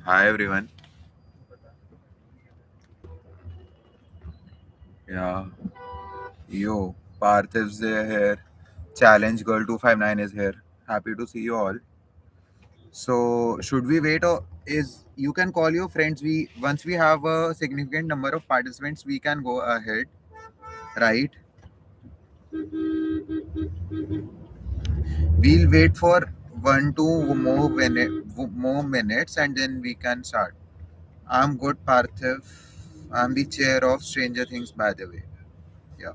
Hi everyone. Yeah. Yo, Parthiv's here. Challenge Girl 259 is here. Happy to see you all. So should we wait or is you can call your friends. We once we have a significant number of participants, we can go ahead, right? We'll wait for 1 2 more minutes and then we can start. I'm good, Parthiv. I'm the chair of Stranger Things, by the way. Yeah.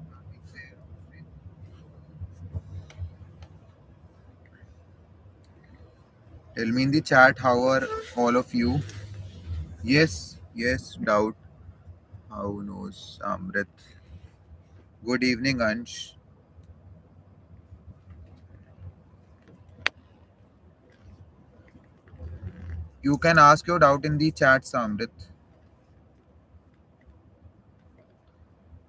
Tell me in the chat how are all of you. Yes, yes, doubt. How knows Amrit? Good evening, Ansh. You can ask your doubt in the chat, Samrit.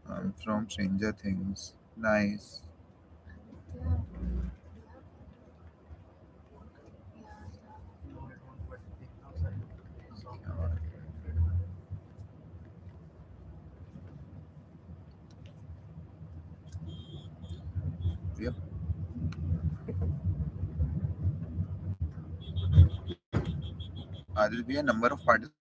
I'm from Stranger Things. Nice. Yep. There will be a number of participants.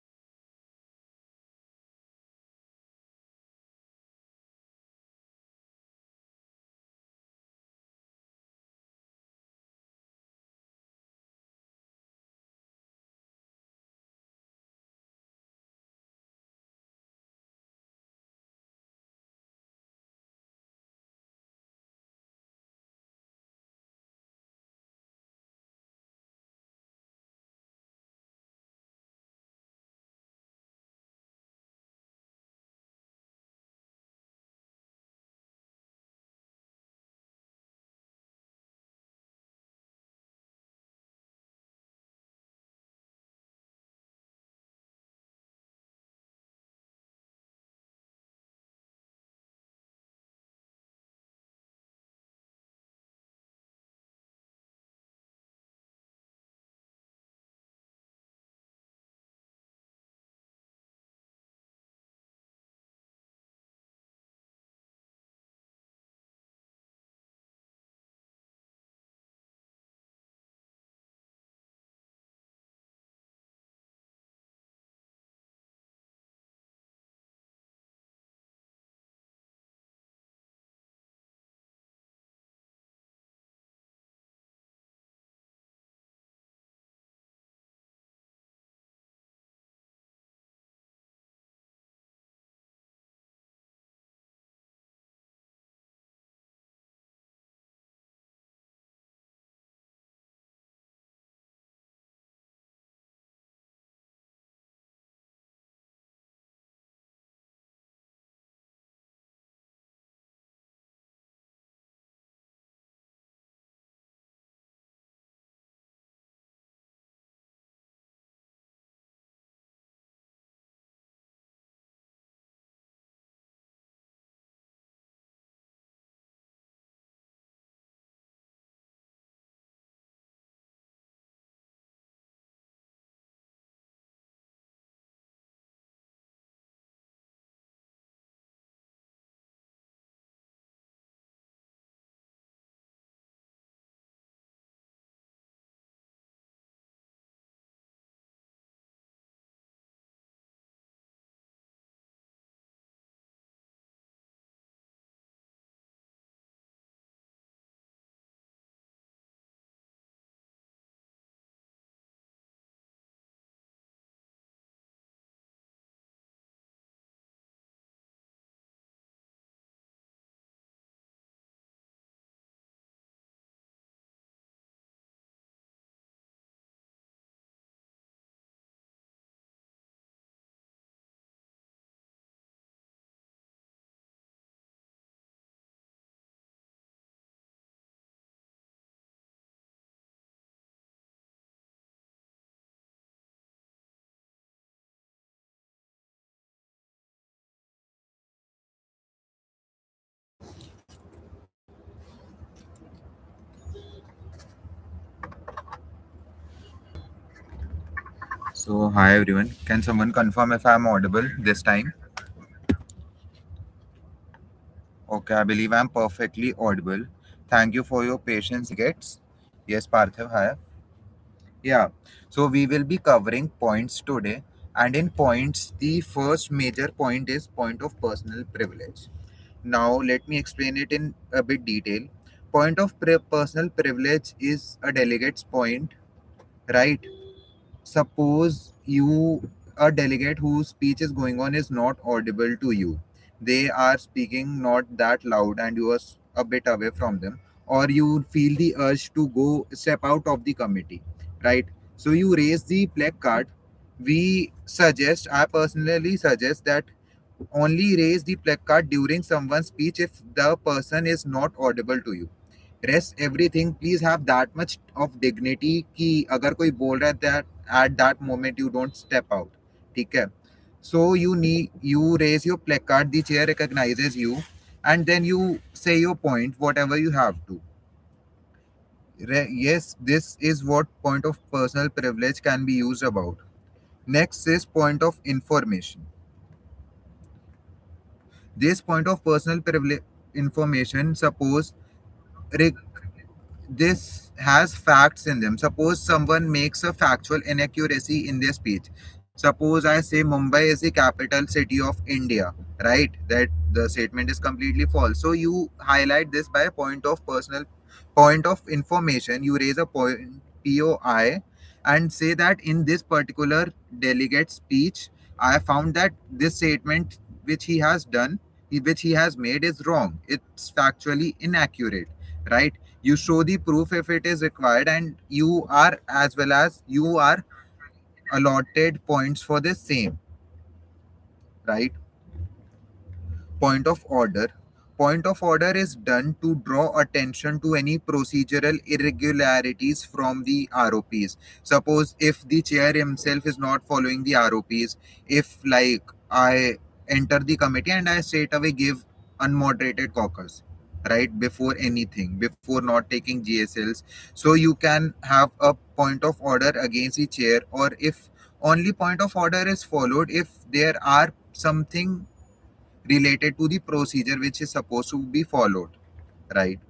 So, hi everyone. Can someone confirm if I'm audible this time? Okay, I believe I'm perfectly audible. Thank you for your patience, gets. Yes, Parthiv, hi. Yeah, so we will be covering points today, and in points, the first major point is point of personal privilege. Now, let me explain it in a bit detail. Point of personal privilege is a delegate's point, right? Suppose you a delegate whose speech is going on is not audible to you. They are speaking not that loud and you are a bit away from them, or you feel the urge to go step out of the committee, right? So you raise the placard. I personally suggest that only raise the placard during someone's speech if the person is not audible to you. Rest everything, please have that much of dignity कि अगर कोई बोल रहा है that at that moment you don't step out. ठीक है? So you raise your placard, the chair recognizes you, and then you say your point, whatever you have to. Yes, this is what point of personal privilege can be used about. Next is point of information. This point of personal privilege information, suppose re- this has facts in them. Suppose someone makes a factual inaccuracy in their speech. Suppose I say Mumbai is the capital city of India, right? That the statement is completely false. So you highlight this by a point of information. You raise a point POI and say that in this particular delegate speech, I found that this statement which he has done, which he has made is wrong. It's factually inaccurate, right? You show the proof if it is required, and you are as well as you are allotted points for the same, right? Point of order is done to draw attention to any procedural irregularities from the ROPs. Suppose if the chair himself is not following the ROPs, if like I enter the committee and I straight away give unmoderated caucus, right, before anything, before not taking GSLs, so you can have a point of order against the chair. Or if only point of order is followed if there are something related to the procedure which is supposed to be followed, right?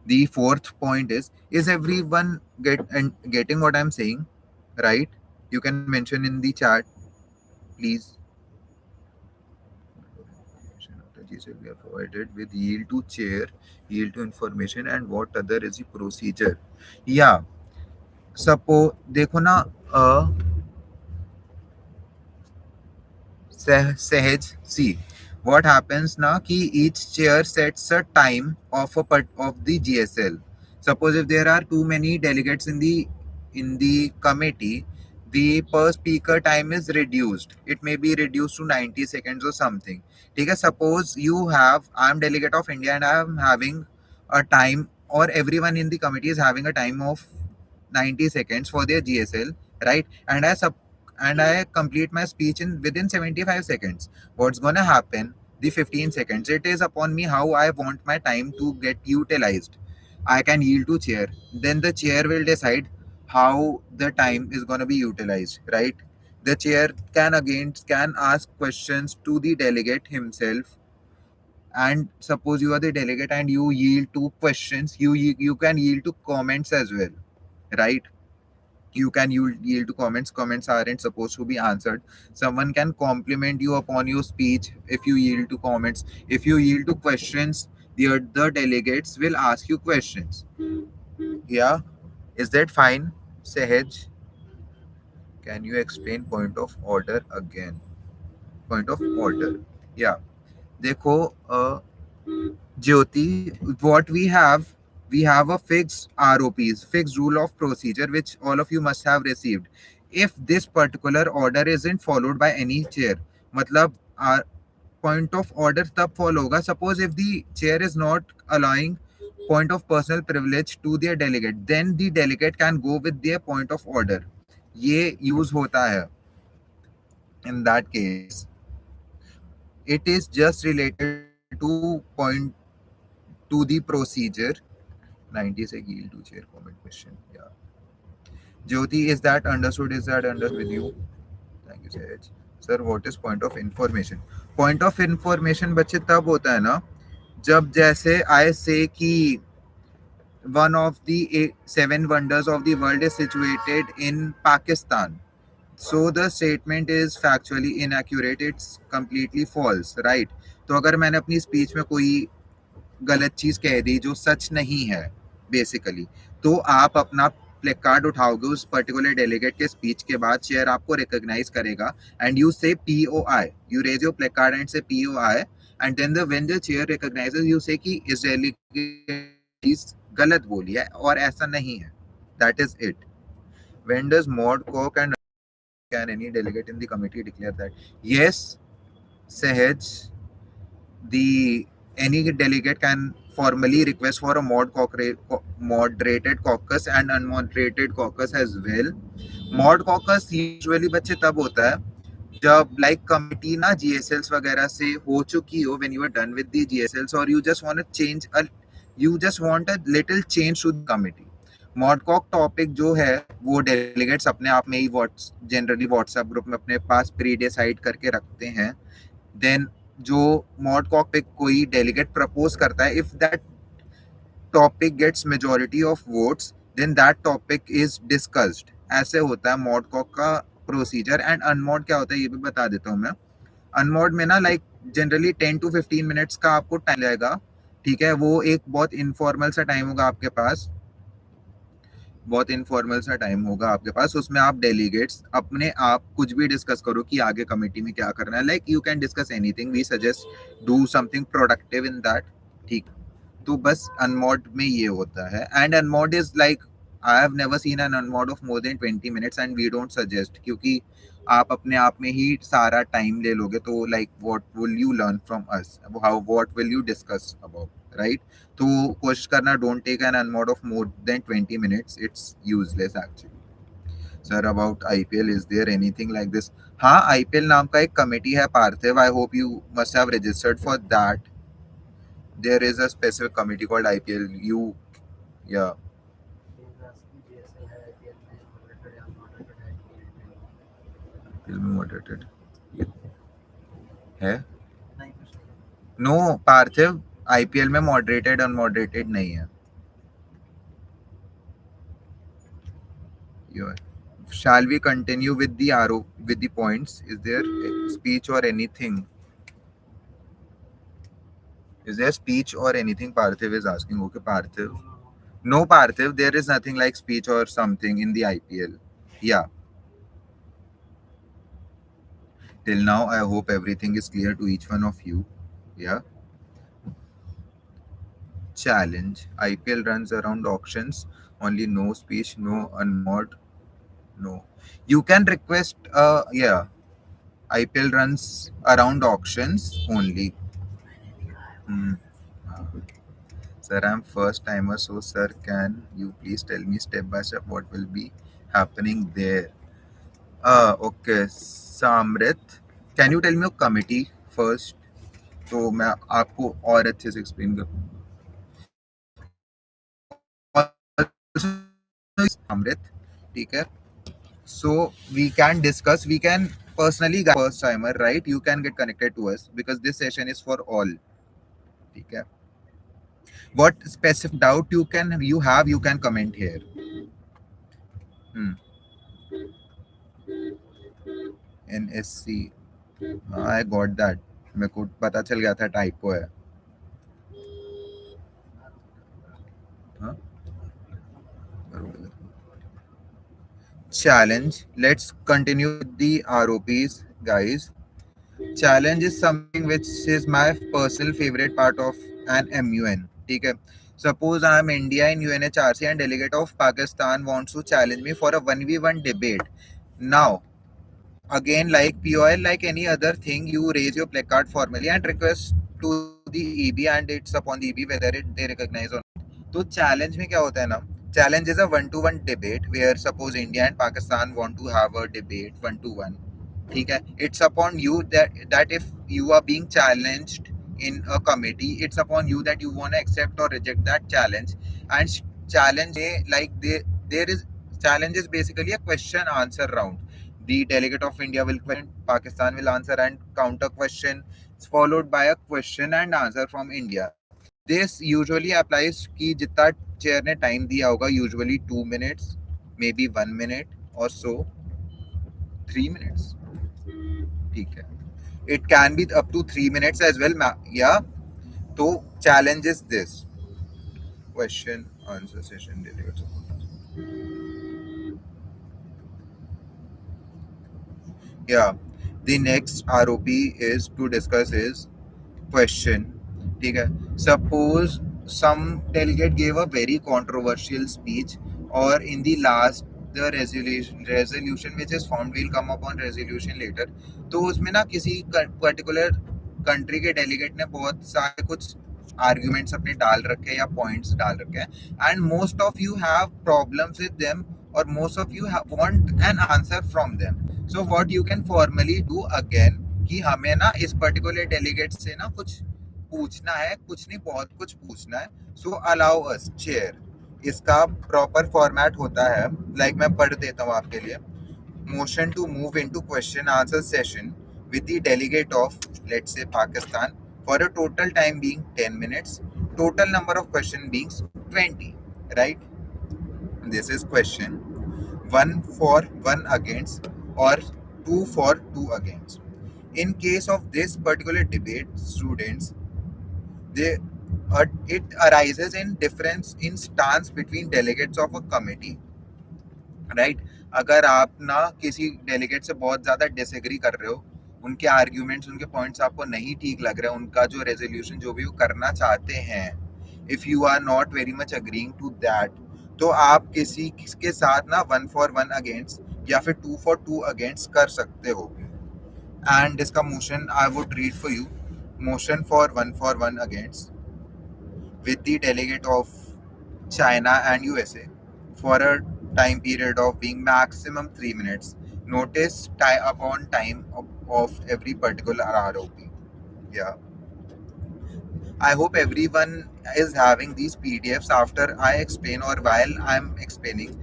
The fourth point is everyone getting what I'm saying, right? You can mention in the chat, please. We are provided with yield to chair, yield to information, and what other is the procedure. Yeah, suppose देखो ना, सहज see what happens now कि each chair sets a time of the GSL. Suppose if there are too many delegates in the committee, the per speaker time is reduced. It may be reduced to 90 seconds or something. ठीक है? Suppose I am delegate of India and I am having a time, or everyone in the committee is having a time of 90 seconds for their GSL, right? And I complete my speech in within 75 seconds. What's gonna happen? The 15 seconds. It is upon me how I want my time to get utilized. I can yield to chair. Then the chair will decide how the time is gonna be utilized, right? The chair can ask questions to the delegate himself. And suppose you are the delegate and you yield to questions, you can yield to comments as well, right? You can yield to comments. Comments aren't supposed to be answered. Someone can compliment you upon your speech if you yield to comments. If you yield to questions, the other delegates will ask you questions. Yeah, is that fine? Sehaj, can you explain point of order again? Point of order. Yeah, देखो, Jyoti, what we have a fixed ROPs, fixed rule of procedure, which all of you must have received. If this particular order isn't followed by any chair, मतलब point of order तब follow होगा. Suppose if the chair is not allowing point of personal privilege to their delegate, then the delegate can go with their point of order. ये use होता है in that case. It is just related to point to the procedure. 90 से yield to chair comment question. Yeah. Jyoti, is that understood? Is that understood with you? Thank you, Sahaj. Sir, what is point of information? Point of information बच्चे तब होता है ना जब जैसे I say कि one of the seven wonders of the world is situated in Pakistan. So the statement is factually inaccurate. It's completely false, right? तो अगर मैंने अपनी स्पीच में कोई गलत चीज कह दी जो सच नहीं है बेसिकली, तो आप अपना प्ले कार्ड उठाओगे उस पर्टिकुलर डेलीगेट के स्पीच के बाद, चेयर आपको रिकॉग्नाइज करेगा and you say POI, you raise your placard and say POI, and then the when the chair recognises you say कि इस डेलीगेट चीज गलत बोली है और ऐसा नहीं है. That is it. When does Maud Cook and can any delegate in the committee declare that? Yes, Sahaj, the any delegate can formally request for a moderated caucus and unmoderated caucus as well. Mod caucus usually बच्चे तब होता है जब like committee ना GSLs वगैरह से हो चुकी हो, when you are done with the GSLs or you just want to change a you just want a little change to the committee. Modcauc topic जो है वो डेलीगेट्स अपने आप में ही जनरली व्हाट्सएप ग्रुप में अपने पास प्री डिसाइड करके रखते हैं. देन जो मॉडकॉक पे कोई डेलीगेट प्रपोज करता है, if that topic gets majority of votes then that topic is discussed. ऐसे होता है मॉडकॉक का प्रोसीजर. एंड अनमॉड क्या होता है ये भी बता देता हूँ मैं. अनमॉड में ना लाइक जनरली 10 to 15 मिनट्स का आपको टाइम लगेगा. ठीक है, वो एक बहुत इनफॉर्मल सा टाइम होगा आपके पास, बहुत इनफॉर्मल सा टाइम होगा आपके पास. उसमें आप डेलीगेट्स अपने आप कुछ भी डिस्कस करो कि आगे कमेटी में क्या करना है. Like you can discuss anything. We suggest do something productive in that. ठीक, तो बस अनमॉड में ये होता है. And unmod is like I have never seen an unmod of more than 20 minutes and we don't suggest, क्योंकि आप अपने आप में ही सारा टाइम ले लोगे तो like what will you learn from us, how what will you discuss about, right? तो कोशिश करना don't take an unmod of more than 20 minutes. It's useless actually. Sir about IPL is there anything like this? हाँ, IPL नाम का एक committee है Parthiv. I hope you must have registered for that. There is a specific committee called IPL. You या moderated है? No पार्थिव, IPL में moderated अनमॉडरेटेड नहीं है. Shall we continue with the with the points? Is there speech or anything? Is there speech or anything? Parthiv is asking. Okay, Parthiv. No, Parthiv, there is nothing like speech or something in the IPL. Yeah. Till now, I hope everything is clear to each one of you. Yeah. Challenge. IPL runs around auctions. Only no speech, no unmod. No. You can request, yeah. IPL runs around auctions only. Sir, I'm first timer, so sir, can you please tell me step by step what will be happening there? Okay, Samrit, can you tell me your committee first? तो मैं आपको और अच्छे से explain कर पाऊंगा. Samrit, ठीक है. So we can discuss, we can personally guide first timer, right? You can get connected to us because this session is for all. ठीक है. What specific doubt you have, you can comment here. NSC, I got that. मेरे को पता चल गया था typo है. हाँ? Challenge. Let's continue with the ROPs, guys. Challenge is something which is my personal favorite part of an MUN. ठीक है. Suppose I am India in UNHRC and delegate of Pakistan wants to challenge me for a 1v1 debate. Now, again, like POL, like any other thing, you raise your placard formally and request to the EB, and it's upon the EB whether they recognize or not. तो challenge में क्या होता है ना? Challenge is a 1-to-1 debate where suppose India and Pakistan want to have a debate 1-to-1. ठीक है. It's upon you that if you are being challenged in a committee, it's upon you that you want to accept or reject that challenge. And challenge like there is challenge is basically a question answer round. The delegate of India will question, Pakistan will answer and counter question, followed by a question and answer from India. This usually applies कि जितना chair ने time दिया होगा, usually 2 minutes, maybe 1 minute or so, 3 minutes. ठीक है. It can be up to 3 minutes as well. Yeah. So challenge is this: question answer session delivered. Yeah. The next ROP is to discuss is question. ठीक है. Suppose some delegate gave a very controversial speech, or in the last the resolution which is formed, will come upon resolution later. तो उसमें ना किसी particular country के delegate ने बहुत सारे कुछ आर्ग्यूमेंट्स अपने डाल रखे हैं या पॉइंट्स डाल रखे हैं, and most of you have problems with them, और most of you want an answer from them. So what you can formally do again कि हमें ना इस पर्टिकुलर डेलीगेट से ना कुछ पूछना है, कुछ नहीं बहुत कुछ पूछना है. सो अलाउ अस चेयर. इसका प्रॉपर फॉर्मेट होता है, लाइक मैं पढ़ देता हूँ आपके लिए. Motion to move into question answer session with the delegate of, let's say, Pakistan, for a total time being 10 minutes, total number of question being 20, right? This is question. 1 for 1 against, or 2 for 2 against. In case of this particular debate, students, they it arises in difference in stance between delegates of a committee. Right. अगर आप ना किसी delegate से बहुत ज़्यादा disagree कर रहे हो, उनके आर्ग्यूमेंट्स, उनके पॉइंट्स आपको नहीं ठीक लग रहे हैं, उनका जो रेजोल्यूशन जो भी वो करना चाहते हैं, if you are not very much agreeing to that, तो आप किसी के साथ ना 1 for 1 अगेंस्ट या फिर 2 for 2 अगेंस्ट कर सकते हो. एंड इसका motion I would read for you. Motion for 1 for 1 against with the delegate of China and USA for a time period of being maximum 3 minutes. Notice upon time of every particular ROP. Yeah. I hope everyone is having these PDFs after I explain, or while I'm explaining.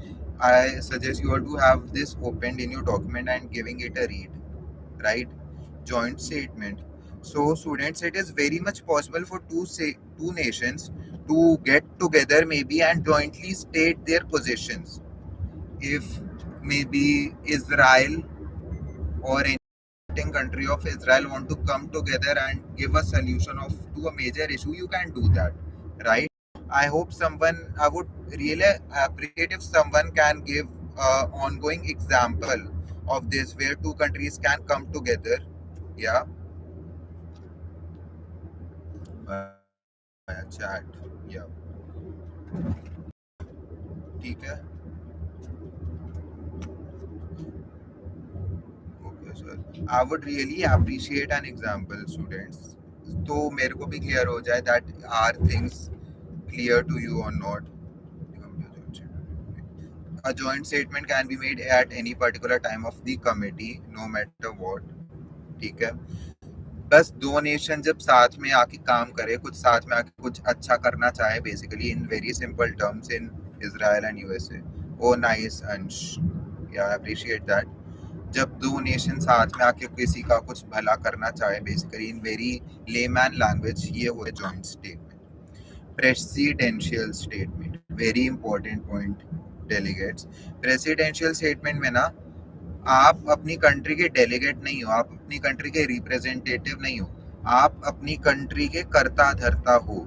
I suggest you all to have this opened in your document and giving it a read. Right? Joint statement. So students, it is very much possible for two nations to get together maybe and jointly state their positions. If maybe Israel or any country of Israel want to come together and give a solution to a major issue, you can do that, right? I hope I would really appreciate if someone can give ongoing example of this where two countries can come together. Yeah. Chat. Yeah. ठीक है. Okay, sir. I would really appreciate an example, students. तो मेरे को भी clear हो जाए that are things clear to you or not. A joint statement can be made at any particular time of the committee, no matter what. ठीक है. बस दो नेशन जब साथ में आके काम करे, कुछ साथ में आके कुछ अच्छा करना चाहे, basically in very simple terms, in Israel and USA. Oh nice Ansh, या अप्रिशिएट दैट. जब दो नेशन साथ में आके किसी का कुछ भला करना चाहे, basically in very layman language, ये हो है joint statement. Presidential statement, very important point delegates. Presidential statement में ना आप अपनी कंट्री के डेलीगेट नहीं हो, आप अपनी कंट्री के रिप्रेजेंटेटिव नहीं हो, आप अपनी कंट्री के कर्ता धर्ता हो.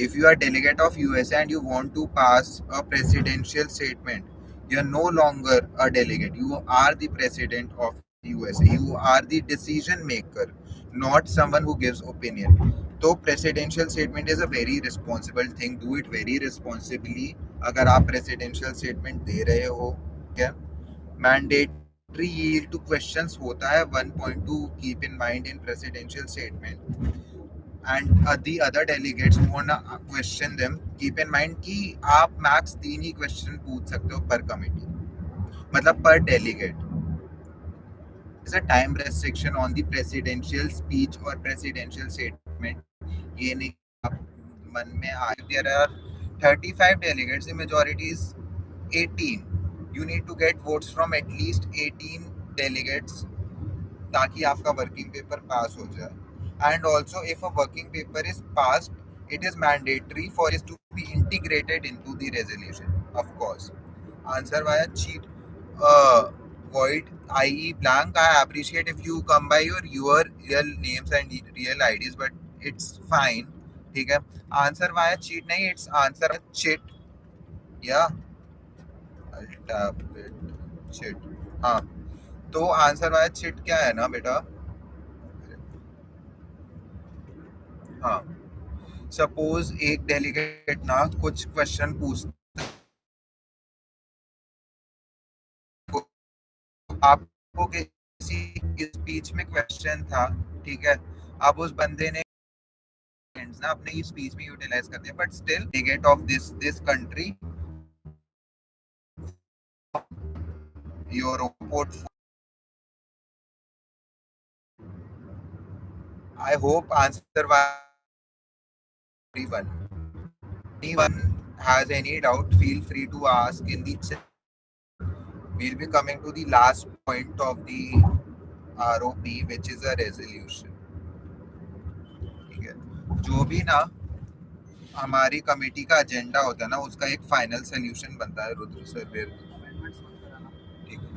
If you are delegate of USA and you want to pass a presidential statement, you are no longer a delegate. You are the president of USA. You are the decision maker, not someone who gives opinion. तो presidential statement is a very responsible thing. Do it very responsibly. अगर आप presidential statement दे रहे हो, क्या mandatory yield to questions होता है 1.2. Keep in mind in presidential statement. And the other delegates who wanna question them, keep in mind कि आप max 3 ही question पूछ सकते हो per committee, मतलब per delegate. There's a time restriction on the presidential speech or presidential statement. ये नहीं आप मन में आए. There are 35 delegates, the majority is 18. You need to get votes from at least 18 delegates ताकि आपका वर्किंग पेपर पास हो जाए. And also if a working paper is passed it is mandatory for it to be integrated into the resolution. Of course answer via cheat void i.e. blank. I appreciate if you come by your real names and real IDs, but it's fine. ठीक है. Answer via cheat नहीं, it's answer chit. या chit. हाँ, तो answer via chit क्या है ना बेटा. हाँ, सपोज एक डेलीगेट ना कुछ क्वेश्चन पूछता, आपको किसी स्पीच में क्वेश्चन था, ठीक है. अब उस बंदे ने ना अपने स्पीच में यूटिलाइज करते हैं, but still delegate of this country your report. I hope answer everyone. Anyone has any doubt, feel free to ask in the chat. We'll be coming to the last point of the ROP, which is a resolution. ठीक है. जो भी ना हमारी committee का agenda होता है ना, उसका एक फाइनल सोल्यूशन बनता है. रुद्र सर, ठीक है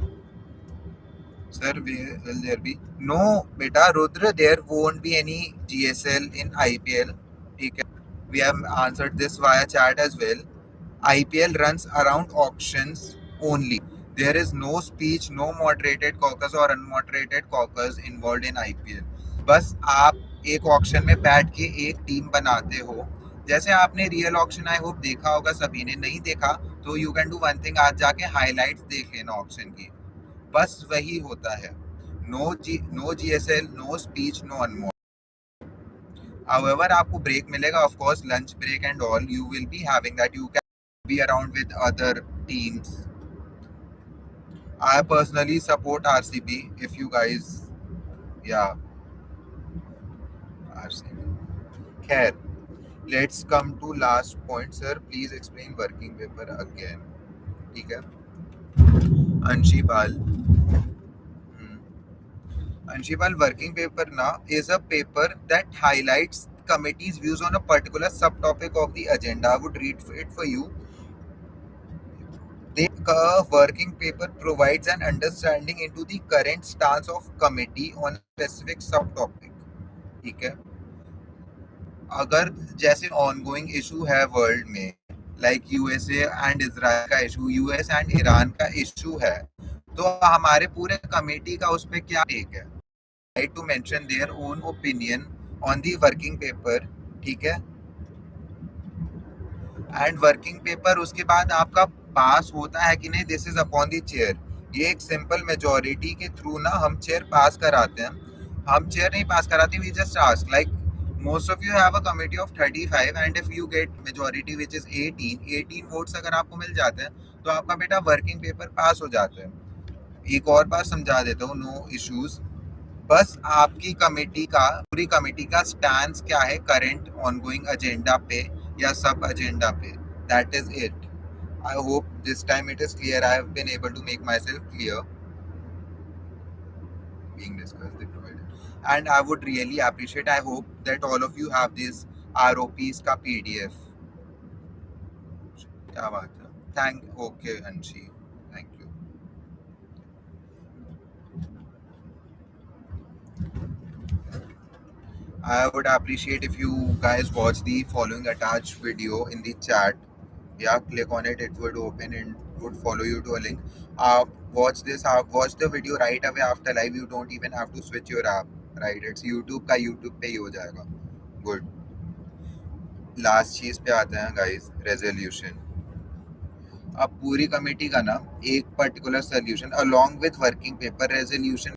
sir, will there be no बेटा Rudra, there won't be any GSL in IPL. ठीक है. We have answered this via chat as well. IPL runs around auctions only. There is no speech, no moderated caucus or unmoderated caucus involved in IPL. बस आप एक auction में बैठ के एक team बनाते हो. जैसे आपने रियल ऑक्शन आई होप देखा होगा, सभी ने. नहीं देखा तो you can do one thing, आज जाके हाइलाइट्स देख लेना ऑक्शन की. बस वही होता है. No GSL, no speech, no unmod. However, आपको ब्रेक मिलेगा, of course, lunch break and all. You will be having that. You can be around with other teams. I personally support RCB. If you guys, yeah, RCB. Khair, let's come to last point, sir. Please explain working paper again. ठीक है. अंशीपाल. Anshipal, working paper na is a paper that highlights committee's views on a particular subtopic of the agenda. I would read it for you. The working paper provides an understanding into the current stance of committee on a specific subtopic. ठीक है. अगर जैसे ongoing issue है world में, like USA and Israel का issue, US and Iran का issue है, तो हमारे पूरे कमेटी का उस पर क्या टेक है. Right to mention their own opinion on the working paper. ठीक है. एंड वर्किंग पेपर उसके बाद आपका पास होता है कि नहीं, this is upon the chair. ये एक सिंपल मेजोरिटी के थ्रू ना हम चेयर पास कराते हैं. हम चेयर नहीं पास कराते, we just ask. Like most of you have a committee of 35 and if you get majority which is 18 votes अगर आपको मिल जाते हैं तो आपका बेटा वर्किंग पेपर पास हो जाता है. एक और बार समझा देता हूँ, नो इश्यूज. बस आपकी कमेटी का, पूरी कमेटी का स्टैंड क्या है करेंट ऑनगोइंग एजेंडा पे या सब एजेंडा पे. That is it. I hope this time it is clear. I have been able to make myself clear being discussed provided, and I would really appreciate, I hope that all of you have this ROPs का PDF. क्या बात है. Thank okay अंशी, thank you. I would appreciate if you guys watch the following attached video in the chat. Yeah, click on it. It would open and would follow you to a link. Watch this. Watch the video right away after live. You don't even have to switch your app. Right? It's YouTube का YouTube पे ही हो जाएगा. Good. Last चीज पे आते हैं guys. Resolution. अब पूरी कमेटी का ना एक particular solution along with working paper resolution